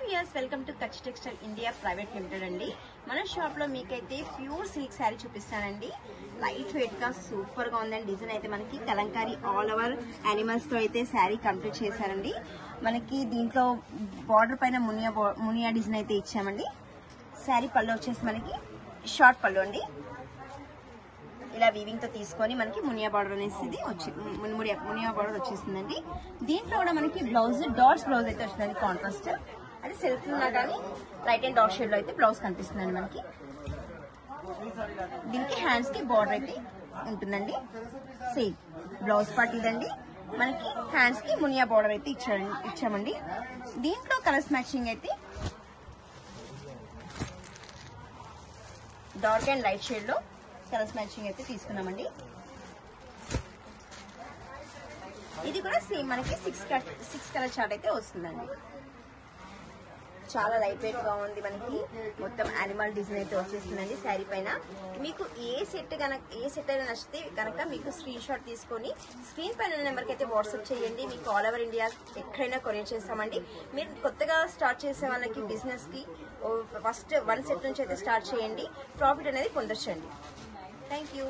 Viewers welcome to Kutch textile India private limited అండి. మన shop లో మీకైతే ప్యూర్ సిల్క్ శారీ చూపిస్తానండి. లైట్ వెయిట్ గా సూపర్ గా ఉందండి. డిజైన్ అయితే మనకి కలంకారీ ఆల్ ఓవర్ యానిమల్స్ తో అయితే శారీ కంప్లీట్ చేశారండి. మనకి దీంట్లో బార్డర్ పైన మునియా డిజైన్ అయితే ఇచ్చామండి. శారీ పళ్ళు వచ్చేసి మనకి షార్ట్ పళ్ళు అండి. ఇలా వీవింగ్ తో తీసుకొని మనకి మునియా బార్డర్ అనేసి మునియా బార్డర్ వచ్చేసిందండి. దీంట్లో కూడా మనకి బ్లౌజ్ డాట్స్ బ్లౌజ్ అయితే వచ్చిందండి. కాంట్రాస్ట్ అది సెల్ఫ్ ఉన్నా కానీ రైట్ అండ్ డాట్ షేడ్ లో అయితే బ్లౌజ్ కనిపిస్తుందండి. మనకి దీనికి హ్యాండ్స్ కి బార్డర్ అయితే ఉంటుందండి. సేమ్ బ్లౌజ్ పార్ట్ ఇదండి. మనకి హ్యాండ్స్ కి మునియా బార్డర్ అయితే ఇచ్చామండి. దీంట్లో కలర్స్ మ్యాచింగ్ అయితే డార్క్ అండ్ లైట్ షేడ్ లో కలర్స్ మ్యాచింగ్ అయితే తీసుకున్నామండి. ఇది కూడా సేమ్ మనకి సిక్స్ కలర్ చార్ట్ అయితే వస్తుందండి. చాలా లైట్ వెయిట్ గా ఉంది. మనకి మొత్తం యానిమల్ డిజైన్ అయితే వచ్చేస్తుందండి. శారీ పైన మీకు ఏ సెట్ అయినా నచ్చితే కనుక మీకు స్క్రీన్ షాట్ తీసుకొని స్క్రీన్ పైన నెంబర్కి అయితే వాట్సాప్ చేయండి. మీకు ఆల్ ఓవర్ ఇండియా ఎక్కడైనా కొరియర్ చేస్తామండి. మీరు కొత్తగా స్టార్ట్ చేసే వాళ్ళకి బిజినెస్ కి ఫస్ట్ 1 సెట్ నుంచి అయితే స్టార్ట్ చేయండి. ప్రాఫిట్ అనేది పొందొచ్చండి. Thank you.